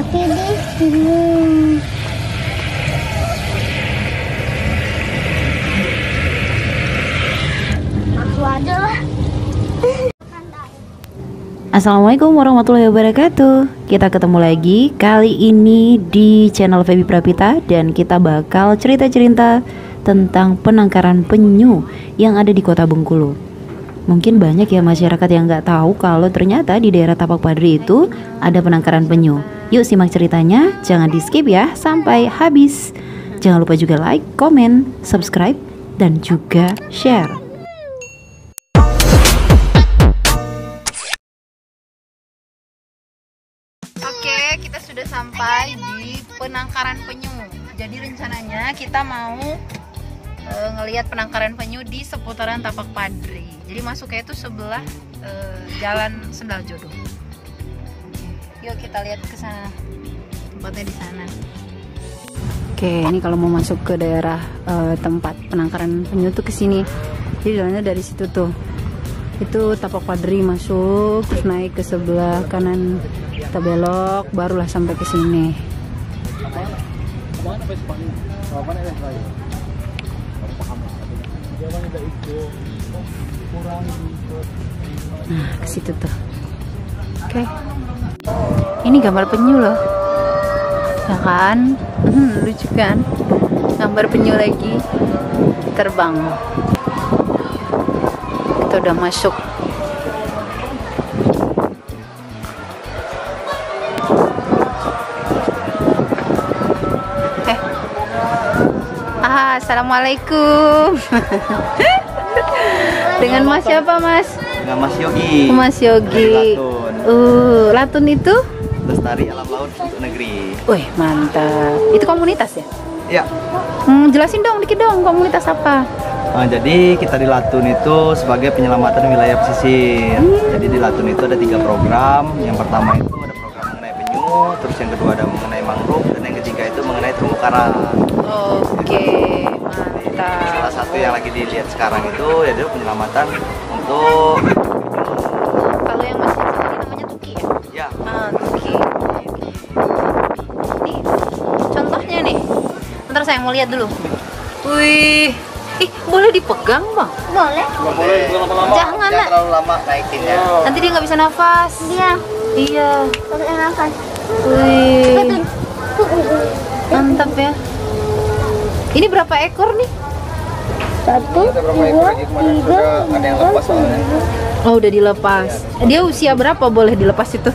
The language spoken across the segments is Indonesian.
Tapi di sini. Aku ada lah. Assalamualaikum warahmatullahi wabarakatuh. Kita ketemu lagi kali ini di channel Feby Prapita, dan kita bakal cerita-cerita tentang penangkaran penyu yang ada di Kota Bengkulu. Mungkin banyak ya masyarakat yang nggak tahu kalau ternyata di daerah Tapak Padri itu ada penangkaran penyu. Yuk simak ceritanya, jangan di skip ya sampai habis. Jangan lupa juga like, komen, subscribe, dan juga share. Oke, kita sudah sampai di penangkaran penyu. Jadi rencananya kita mau ngelihat penangkaran penyu di seputaran Tapak Padri. Jadi masuknya itu sebelah Jalan Sendal Jodoh. Yuk kita lihat ke sana. Tempatnya di sana. Oke, ini kalau mau masuk ke daerah tempat penangkaran penyu tuh ke sini. Jadi jalannya dari situ tuh. Itu Tapak Padri masuk, terus naik ke sebelah kanan, kita belok, barulah sampai ke sini. Nah, ke situ tuh. Oke. Ini gambar penyu loh. Ya kan? Lucu kan? Gambar penyu lagi terbang. Kita udah masuk. Assalamualaikum. Dengan Mas siapa, Mas? Dengan Mas Yogi. Mas Yogi. Latun. Latun itu Lestari Alam Laut untuk Negeri. wih, mantap. Itu komunitas ya? Ya. Jelasin dong dikit dong, komunitas apa? Jadi kita di Latun itu sebagai penyelamatan wilayah pesisir. Jadi di Latun itu ada 3 program. Yang pertama itu ada program mengenai penyu, terus yang kedua ada mengenai mangrove, dan yang ketiga itu mengenai terumbu karang. Oke, mantap. Salah satu yang lagi dilihat sekarang itu yaitu penyelamatan untuk Kalau yang masih tadi namanya Tuki ya? ya. Tuki. Nih, contohnya nih. Bentar saya mau lihat dulu. Wih, boleh dipegang, Bang? Boleh. Boleh. Jangan, Nak. terlalu lama naikinnya. Nanti dia nggak bisa nafas. Dia Iya. pakai nafas. Wih, mantap ya. Ini berapa ekor nih? 1, 2, 3, Ada yang lepas soalnya. Oh, udah dilepas. Dia usia berapa boleh dilepas itu?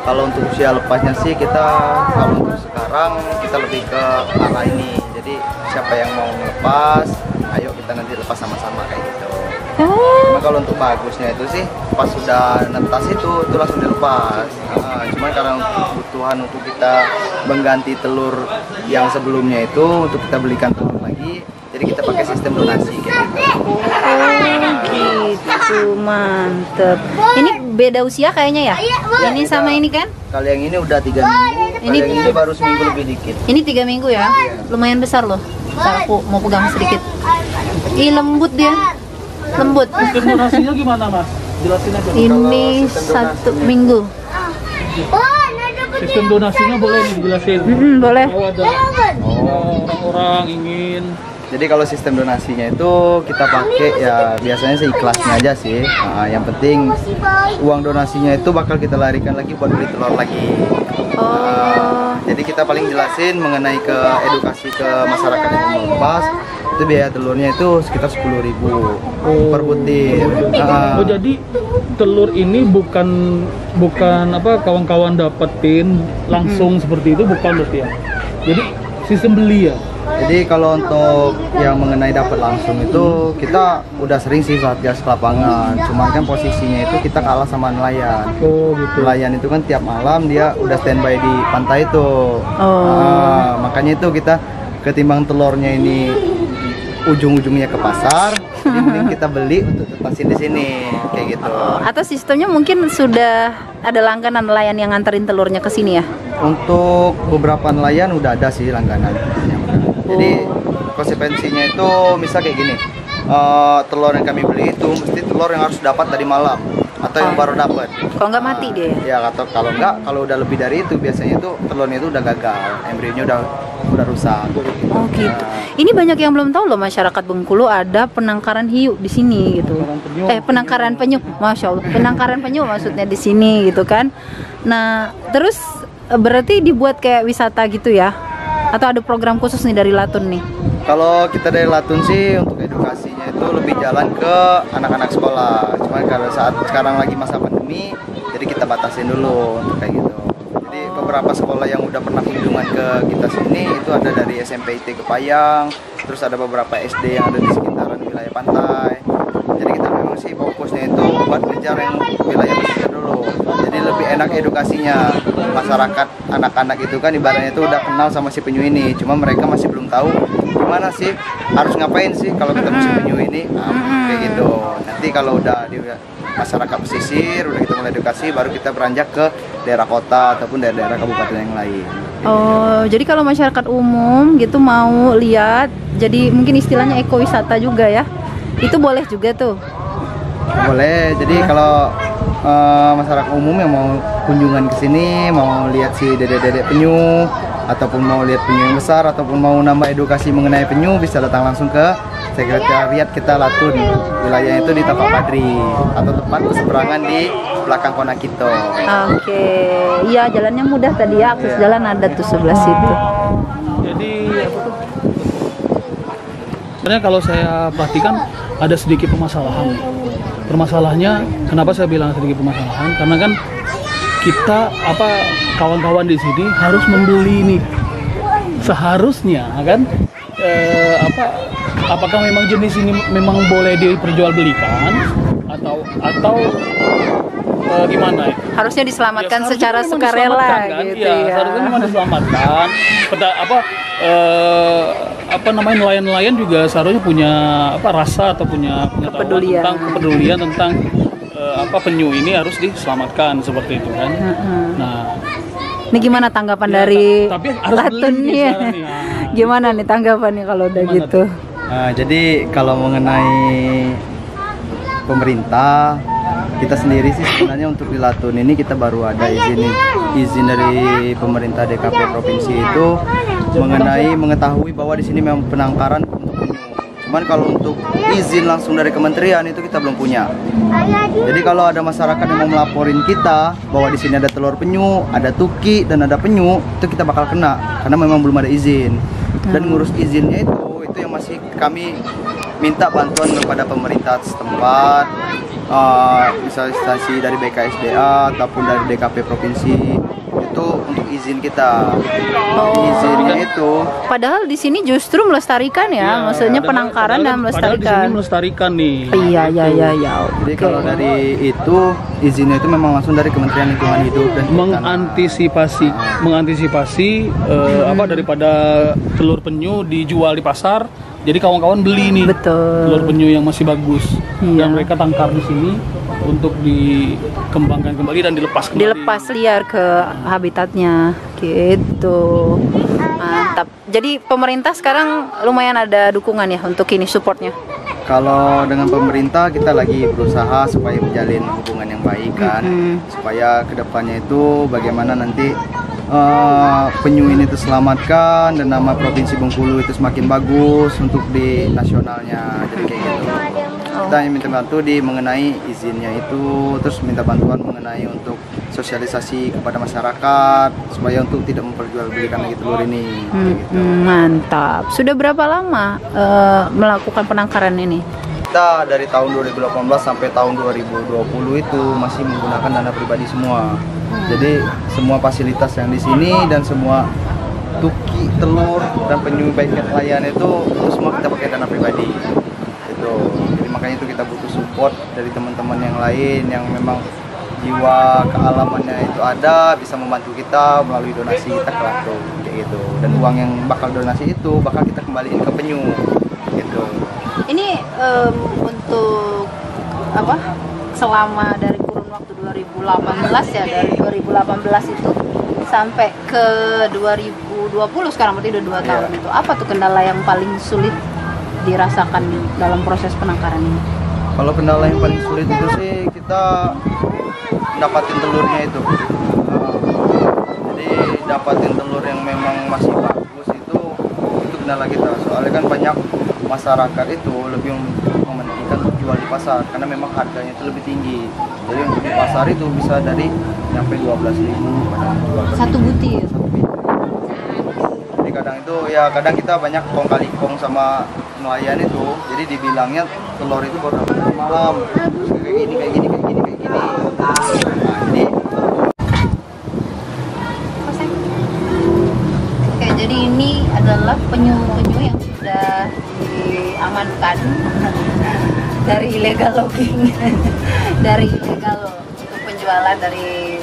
Kalau untuk usia lepasnya sih kalau untuk sekarang kita lebih ke arah ini. Jadi siapa yang mau lepas, ayo kita nanti lepas sama-sama kayak gitu. Cuma kalau untuk bagusnya itu sih pas sudah netas itu langsung dilepas. Cuman karena untuk kebutuhan untuk kita mengganti telur yang sebelumnya itu untuk kita belikan telur lagi, jadi kita pakai sistem donasi kayak gitu. Gitu, mantep. Ini beda usia kayaknya ya? Ini sama ini kan? Kalau yang ini udah 3 minggu, kalau yang ini baru seminggu lebih dikit. Ini 3 minggu ya? Lumayan besar loh. Ntar aku mau pegang sedikit. Ih, lembut dia. Lembut. Sistem donasinya gimana, Mas? Jelasin aja. Ini sistem 1 minggu. Sistem donasinya boleh nih dijelasin. Boleh. Oh, ada orang-orang ingin. Jadi kalau sistem donasinya itu kita pakai ya biasanya sih ikhlasnya aja sih. Yang penting uang donasinya itu bakal kita larikan lagi buat beli telur lagi. Jadi kita paling jelasin mengenai ke edukasi ke masyarakat yang mau lepas. Itu biaya telurnya itu sekitar 10.000 per butir. Oh, jadi telur ini bukan apa kawan-kawan dapetin langsung seperti itu, bukan berarti ya? Jadi sistem beli ya? Jadi kalau untuk yang mengenai dapat langsung itu kita udah sering sih satgas ke lapangan. Cuman kan posisinya itu kita kalah sama nelayan. Oh gitu. Nelayan itu kan tiap malam dia udah standby di pantai itu. Makanya itu kita ketimbang telurnya ini ujung-ujungnya ke pasar, jadi mending kita beli untuk tetasin di sini kayak gitu. Atau sistemnya mungkin sudah ada langganan nelayan yang nganterin telurnya ke sini ya? Untuk beberapa nelayan udah ada sih langganan. Jadi konsekuensinya itu misal kayak gini, telur yang kami beli itu mesti telur yang harus dapat dari malam. atau yang baru dapat. Kalau nggak mati dia. Ya, atau kalau nggak, kalau udah lebih dari itu biasanya itu telurnya itu udah gagal, embrionya udah rusak. Oh gitu. Ini banyak yang belum tahu loh masyarakat Bengkulu ada penangkaran hiu di sini gitu. Penangkaran penyu, masya Allah. Penangkaran penyu maksudnya di sini gitu kan. Nah, terus berarti dibuat kayak wisata gitu ya? Atau ada program khusus nih dari Latun nih? Kalau kita dari Latun sih untuk edukasinya itu lebih jalan ke anak-anak sekolah. Cuman kalau saat sekarang lagi masa pandemi, jadi kita batasin dulu untuk kayak gitu. Jadi beberapa sekolah yang udah pernah kunjungan ke kita sini itu ada dari SMP IT Kepayang, terus ada beberapa SD yang ada di sekitaran wilayah pantai. Jadi kita memang sih fokusnya itu buat ngejar yang wilayah pesisir dulu. Jadi lebih enak edukasinya. Masyarakat anak-anak itu kan ibaratnya itu udah kenal sama si penyu ini, cuma mereka masih belum tahu gimana sih harus ngapain sih kalau ketemu si penyu ini. Kayak gitu. Nanti kalau udah di masyarakat pesisir udah kita mulai edukasi, baru kita beranjak ke daerah kota ataupun daerah kabupaten yang lain. Oh, jadi kalau masyarakat umum gitu mau lihat, jadi mungkin istilahnya ekowisata juga ya? Itu boleh juga tuh? Boleh. Jadi kalau masyarakat umum yang mau kunjungan ke sini, mau lihat si dedek-dedek penyu, ataupun mau lihat penyu yang besar, ataupun mau nambah edukasi mengenai penyu, bisa datang langsung ke sekretariat kita Latun. Wilayahnya itu di Tapak Padri, atau tepat berseberangan di belakang Konakito. Oke, iya jalannya mudah tadi ya, akses jalan ada tuh sebelah situ. Jadi apa tuh? Sebenarnya kalau saya perhatikan ada sedikit permasalahan. Permasalahannya, kenapa saya bilang sedikit permasalahan? Karena kan kita kawan-kawan di sini harus membeli nih. Seharusnya kan apakah memang jenis ini memang boleh diperjualbelikan atau gimana? Harusnya diselamatkan Ya, secara memang sukarela diselamatkan, kan? gitu Ya, ya. seharusnya memang diselamatkan. Nelayan-nelayan juga seharusnya punya rasa atau punya Kepedulian. kepedulian tentang penyu ini harus diselamatkan seperti itu kan. Nah, Ini gimana tanggapan ya, dari tapi harus Latun beli nih? sekarang nih. Gimana nih tanggapannya kalau udah Gimana gitu? Jadi kalau mengenai pemerintah, kita sendiri sih sebenarnya untuk di Latun ini kita baru ada izin dari pemerintah DKP provinsi itu mengenai mengetahui bahwa di sini memang penangkaran untuk penyu. Cuman kalau untuk izin langsung dari kementerian itu kita belum punya. Jadi kalau ada masyarakat yang mau melaporin kita bahwa di sini ada telur penyu, ada tuki dan ada penyu, itu kita bakal kena karena memang belum ada izin. Dan ngurus izinnya itu yang masih kami minta bantuan kepada pemerintah setempat, bisa instansi dari BKSDA ataupun dari DKP provinsi itu untuk izin kita. Izinnya itu. Padahal di sini justru melestarikan ya, maksudnya penangkaran dan Padahal di sini melestarikan. melestarikan nih. Iya. Jadi Oke. kalau dari itu izinnya itu memang langsung dari Kementerian Lingkungan Hidup dan mengantisipasi daripada telur penyu dijual di pasar. Jadi kawan-kawan beli nih telur Betul. penyu yang masih bagus Iya. dan mereka tangkap di sini untuk dikembangkan kembali dan dilepas kembali. Dilepas liar ke habitatnya gitu. Mantap. Jadi pemerintah sekarang lumayan ada dukungan ya untuk ini supportnya. kalau dengan pemerintah kita lagi berusaha supaya menjalin hubungan yang baik kan, supaya kedepannya itu bagaimana nanti penyu ini terselamatkan dan nama Provinsi Bengkulu itu semakin bagus untuk di nasionalnya. Jadi kayak gitu. Kita minta bantu mengenai izinnya itu, terus minta bantuan mengenai untuk sosialisasi kepada masyarakat supaya untuk tidak memperjualbelikan lagi telur ini. Kayak gitu. Mantap. Sudah berapa lama melakukan penangkaran ini? Kita dari tahun 2018 sampai tahun 2020 itu masih menggunakan dana pribadi semua. Jadi semua fasilitas yang di sini dan semua tuki, telur dan penyu baik nelayan itu semua kita pakai dana pribadi. Gitu. Jadi makanya itu kita butuh support dari teman-teman yang lain yang memang jiwa kealamannya itu ada, bisa membantu kita melalui donasi kita ke Latun kayak gitu. Dan uang yang bakal donasi itu bakal kita kembaliin ke penyu gitu. Ini untuk apa? Selama dari kurun waktu 2018 ya, dari 2018 itu sampai ke 2020 sekarang berarti udah 2 tahun itu. Apa tuh kendala yang paling sulit dirasakan dalam proses penangkaran ini? Kalau kendala yang paling sulit itu sih kita dapatin telurnya itu. Jadi dapatin telur yang memang masih bagus itu kendala kita. Soalnya kan banyak masyarakat itu lebih mementingkan untuk jual di pasar karena memang harganya itu lebih tinggi. Jadi untuk di pasar itu bisa dari sampai 12.000 kadang jual Satu butir. Jadi kadang itu ya kadang kita banyak kong kali kong sama nelayan itu. Jadi dibilangnya telur itu baru dapat malam. Terus kayak gini. Nah, jadi Oke, jadi ini adalah penyu-penyu yang sudah diamankan dari illegal logging, dari illegal untuk penjualan dari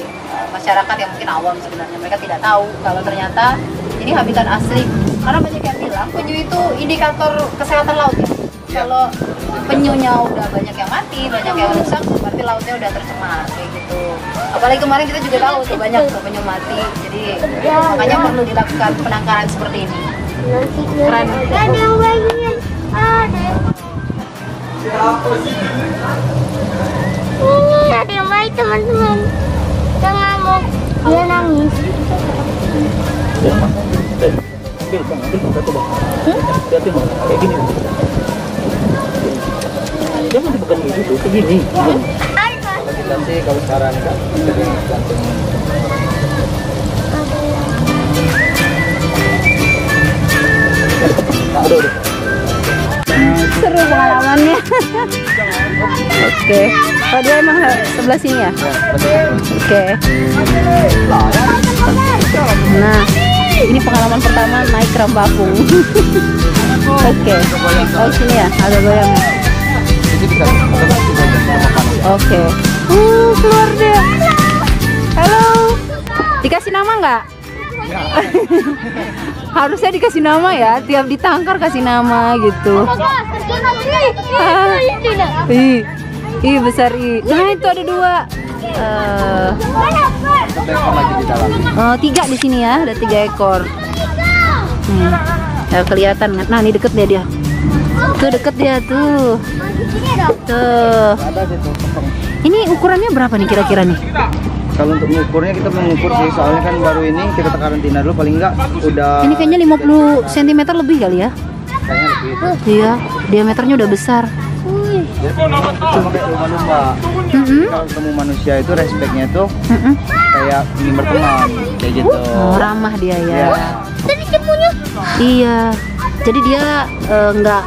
masyarakat yang mungkin awam sebenarnya. Mereka tidak tahu kalau ternyata ini habitat asli. Karena banyak yang bilang penyu itu indikator kesehatan laut ya. Kalau penyunya udah banyak yang mati, banyak yang rusak, berarti lautnya udah tercemar kayak gitu. Apalagi kemarin kita juga tahu tuh banyak tuh penyu mati. Jadi makanya perlu dilakukan penangkaran seperti ini. Keren. Ada yang bayian. Ada. Ini ada yang bayi teman-teman. Dia ngamuk. Dia nangis. Kayak gini. Dia masih bukan begitu, begini. kalau kita sih kalau sekarang kan jadi langsung Seru pengalamannya. Oke. Oh, dia emang sebelah sini ya? Oke. Nah, ini pengalaman pertama naik keramba apung. Oke. Oh, sini ya, ada goyangnya. Oke. Keluar dia. Halo. Dikasih nama nggak? Harusnya dikasih nama ya, tiap ditangkar kasih nama gitu. Ih besar ih. Nah itu ada 2. Oh 3 di sini ya, ada 3 ekor. Ya, kelihatan. Nah ini deket dia. Tuh deket dia tuh. Tuh. Ini ukurannya berapa nih kira-kira nih? kalau untuk mengukurnya kita belum mengukur sih, soalnya kan baru ini kita karantina dulu, paling enggak udah Ini kayaknya 50 cm lebih kali ya? kayaknya lebih. Iya, diameternya udah besar. Jadi cuma kayak lumba-lumba. Kalau ketemu manusia itu respeknya tuh kayak ingin berteman kayak gitu. Oh, ramah dia ya. Iya. Iya. Jadi dia nggak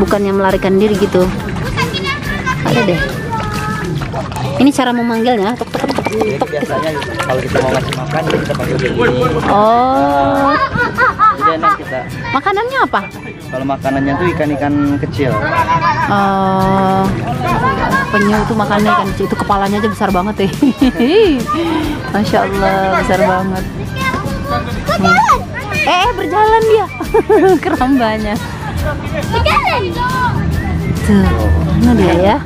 bukannya melarikan diri gitu. Ada deh. Ini cara memanggilnya. Tok, tok, tok, tok, Jadi tok. biasanya kalau kita mau ngasih makan kita pakai begini. Oh. Jadi enak kita. Makanannya apa? Kalau makanannya tuh ikan-ikan kecil. Oh. Penyu itu makannya ikan kecil. Itu kepalanya aja besar banget ya. Masya Allah, besar banget. Berjalan dia. Kerambanya. Tuh, mana dia ya?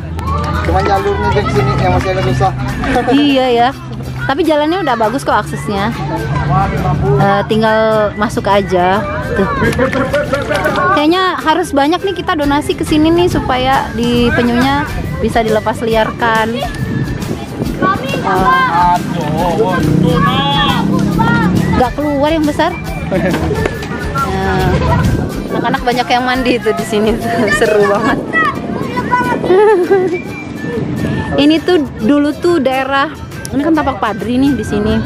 Cuma jalurnya ke sini yang masih agak susah. Iya ya. Tapi jalannya udah bagus kok aksesnya. Tinggal masuk aja. Tuh. Kayaknya harus banyak nih kita donasi ke sini nih supaya di penyunya bisa dilepas liarkan. Gak keluar yang besar. Anak-anak banyak yang mandi tuh di sini tuh. Seru banget. Ini tuh dulu tuh daerah, ini kan Tapak Padri nih di sini.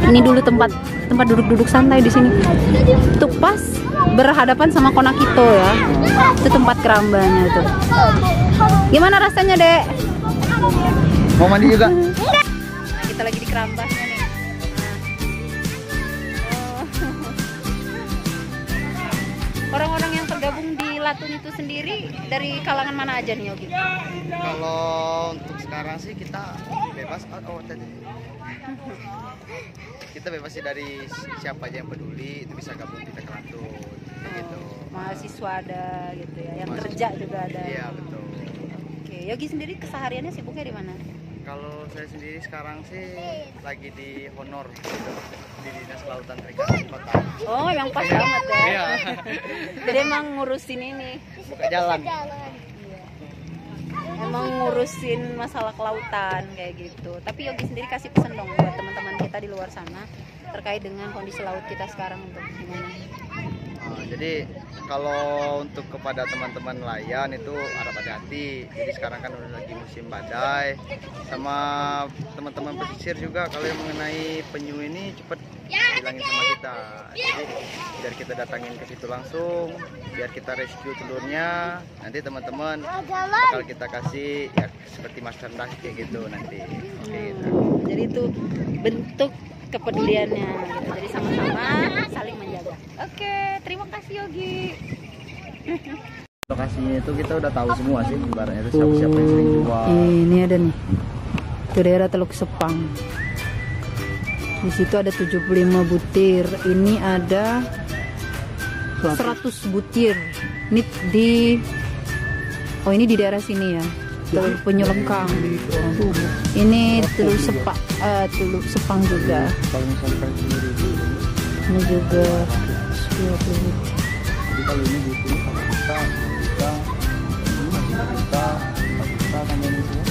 Ini dulu tempat duduk-duduk santai di sini. Tuh pas berhadapan sama Konakito ya. Itu tempat kerambanya tuh. Gimana rasanya, Dek? Mau mandi juga? Nah, kita lagi di kerambanya nih. Orang-orang yang tergabung di Latun itu sendiri dari kalangan mana aja nih, Yogi? Kalau untuk sekarang sih kita bebas. Kita bebas sih dari siapa aja yang peduli itu bisa gabung kita ke Latun gitu. Mahasiswa ada gitu ya, yang kerja juga ada. Iya betul. Oke, Yogi sendiri kesehariannya sibuknya di mana? Kalau saya sendiri sekarang sih lagi di honor gitu, di Dinas Kelautan Perikanan Kota. Oh, yang pas banget ya. Iya. Jadi emang ngurusin ini. Buka jalan. emang ngurusin masalah kelautan kayak gitu. Tapi Yogi sendiri kasih pesan dong buat teman-teman kita di luar sana terkait dengan kondisi laut kita sekarang untuk gimana? Jadi kalau untuk kepada teman-teman nelayan itu harap hati-hati. Jadi sekarang kan udah lagi musim badai. Sama teman-teman pesisir juga kalau yang mengenai penyu ini cepat bilangin sama kita. Jadi biar kita datangin ke situ langsung, biar kita rescue telurnya. Nanti teman-teman bakal kita kasih ya seperti merchandise kayak gitu nanti. Oke, gitu. Jadi itu bentuk kepeduliannya gitu. Jadi sama-sama saling menjaga. Oke, terima kasih Yogi. Lokasinya itu kita udah tahu semua sih, ibaratnya itu siapa-siapa yang sering jual. Ini ada nih. Itu daerah Teluk Sepang. Di situ ada 75 butir. Ini ada 100 butir. Ini ini di daerah sini ya. Teluk Penyu Lekang. Ini Teluk Sepang juga. Kalau misalkan sendiri itu Ini juga 20 butir. jadi kalau ini butuh sama kita sama ini semua.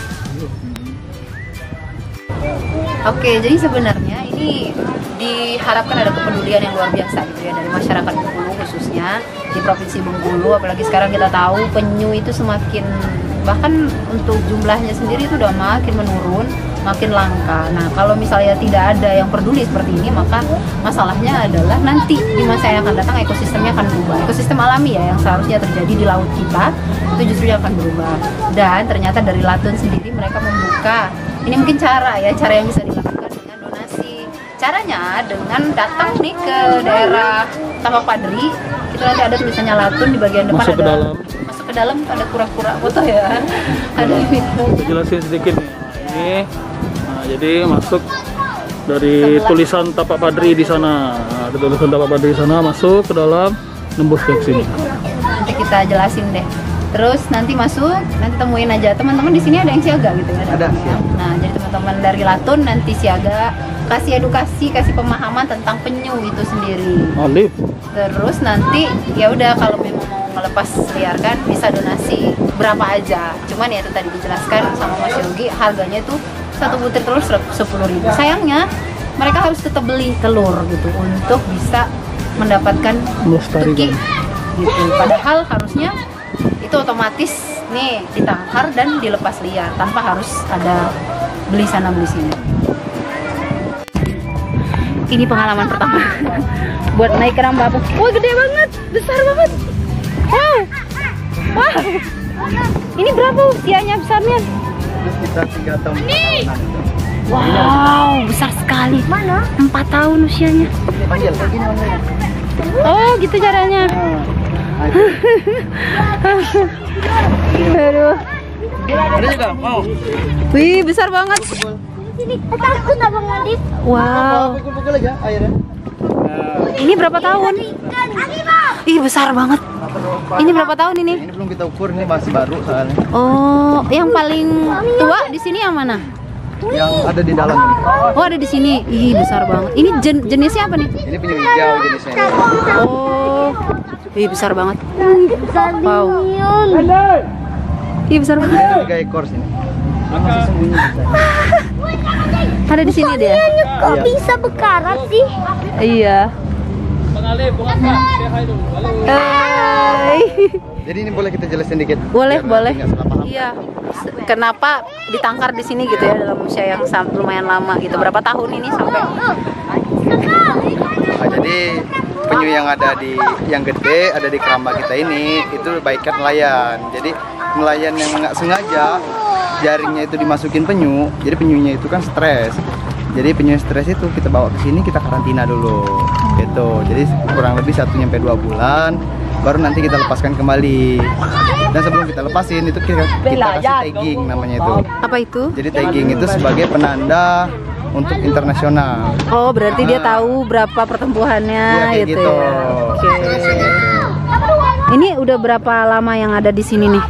Oke, jadi sebenarnya ini diharapkan ada kepedulian yang luar biasa gitu ya dari masyarakat Bengkulu khususnya di Provinsi Bengkulu. Apalagi sekarang kita tahu penyu itu semakin, bahkan untuk jumlahnya sendiri itu udah makin menurun, makin langka. Nah, kalau misalnya tidak ada yang peduli seperti ini, maka masalahnya adalah nanti di masa yang akan datang ekosistemnya akan berubah. Ekosistem alami ya yang seharusnya terjadi di laut kita itu justru akan berubah. Dan ternyata dari Latun sendiri mereka membuka, ini mungkin cara yang bisa dilakukan dengan donasi. Caranya dengan datang nih ke daerah Tapak Padri, itu nanti ada tulisannya Latun di bagian depan, Masuk ke dalam. Masuk ke dalam ada kura-kura foto ya. Ada Aku jelasin sedikit nih. Ini jadi masuk dari tulisan Tapak Padri di sana. Ada tulisan Tapak Padri di sana, masuk ke dalam, nembus ke sini. nanti kita jelasin deh. Terus nanti masuk, nanti temuin aja teman-teman di sini ada yang siaga gitu ya. Ada. Nah, jadi teman-teman dari Latun nanti siaga, kasih edukasi, kasih pemahaman tentang penyu itu sendiri. Alif. Terus nanti ya udah kalau memang mau melepas liarkan bisa donasi berapa aja. Cuman ya itu tadi dijelaskan sama Mas Yogi, harganya itu satu butir telur 10.000. Sayangnya mereka harus tetap beli telur gitu untuk bisa mendapatkan tuki gitu. Padahal harusnya itu otomatis nih ditangkar dan dilepas liar tanpa harus ada beli sana beli sini. Ini pengalaman pertama buat naik kerang bapuk. Wah, gede banget, besar banget. Wow, wow. Ini berapa usianya besarnya? Sekitar 3 tahun. 4 tahunan. Wow, besar sekali. Mana? 4 tahun usianya. Panggil kayak gini panggilnya. Oh, gitu caranya. Aduh. Ada juga mau. Wih, besar banget. Sini, takut abang Adit. Wow. Pukul aja airnya. Ini berapa tahun? Ih, besar banget. Ini berapa tahun ini? Ini belum kita ukur, ini masih baru soalnya. Oh, yang paling tua di sini yang mana? Yang ada di dalam ini. Oh, ada di sini. Ih, besar banget. Ini jenisnya apa nih? Ini penyu hijau jenisnya. Oh. Ih, besar banget. Besar Wow. Ih, besar banget. Ini 3 ekor sini. Masih sembunyi. Ada di sini dia. Kok bisa berkarat sih? Iya. Hai. Jadi ini boleh kita jelasin dikit? Boleh, Biar boleh. nanti nggak salah paham. Iya. Kenapa ditangkar di sini gitu ya dalam usia yang lumayan lama gitu? Berapa tahun ini sampai? Nah, jadi penyu yang ada di yang gede ada di keramba kita ini itu baikan nelayan. Jadi nelayan yang nggak sengaja jaringnya itu dimasukin penyu, jadi penyunya itu kan stres. Jadi penyu yang stres itu kita bawa ke sini, kita karantina dulu, gitu. Jadi kurang lebih 1-2 bulan, baru nanti kita lepaskan kembali. Dan sebelum kita lepasin itu kita kasih tagging namanya itu. Apa itu? Jadi tagging itu sebagai penanda untuk internasional. Oh, berarti dia tahu berapa pertumbuhannya Iya, kayak gitu. gitu. Ya. Oke. Ini udah berapa lama yang ada di sini nih?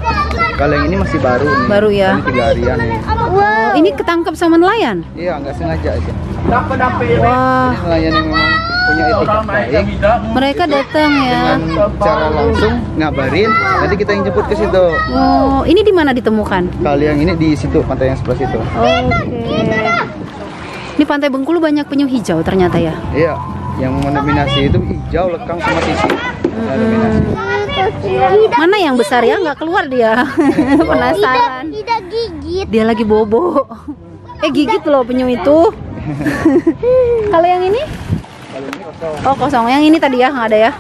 Kalau yang ini masih baru nih. Baru ya? Ini 3 harian nih. Oh, ini ketangkep sama nelayan? Iya, nggak sengaja aja. Wah. Ini nelayan yang memang punya etikat baik, Mereka datang ya. dengan cara langsung ngabarin, nanti kita yang jemput ke situ. Oh, ini di mana ditemukan? Kali yang ini di situ, pantai yang sebelah situ. Oke. Ini Pantai Bengkulu banyak penyu hijau ternyata ya. Iya, yang mendominasi itu hijau, lekang sama sisir. Nah, dominasi. Mana yang besar ya? Nggak keluar dia. Penasaran. Tidak gigit. Dia lagi bobo. Gigit loh penyu itu. Kalau yang ini? Oh, kosong. Yang ini tadi ya nggak ada ya?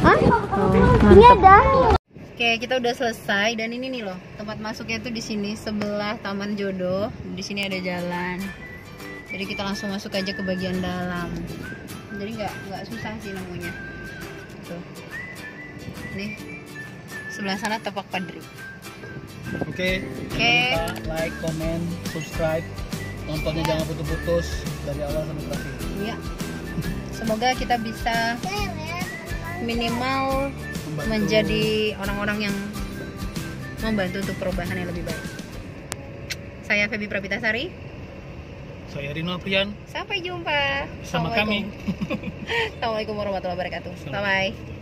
Hah? Ini ada. Oke, kita udah selesai dan ini nih loh, tempat masuknya tuh di sini sebelah Taman Jodoh. Di sini ada jalan. Jadi kita langsung masuk aja ke bagian dalam. Jadi nggak susah sih nemunya. Tuh. Nih. Sebelah sana Tapak Padri. Oke. Oke. Like, comment, subscribe. Nontonnya jangan putus-putus dari awal sampai terakhir. Iya. Semoga kita bisa minimal menjadi orang-orang yang membantu untuk perubahan yang lebih baik. Saya Febi Prapitasari. Saya Rino Aprian. Sampai jumpa. Sama kami. Assalamualaikum warahmatullahi wabarakatuh. Bye bye.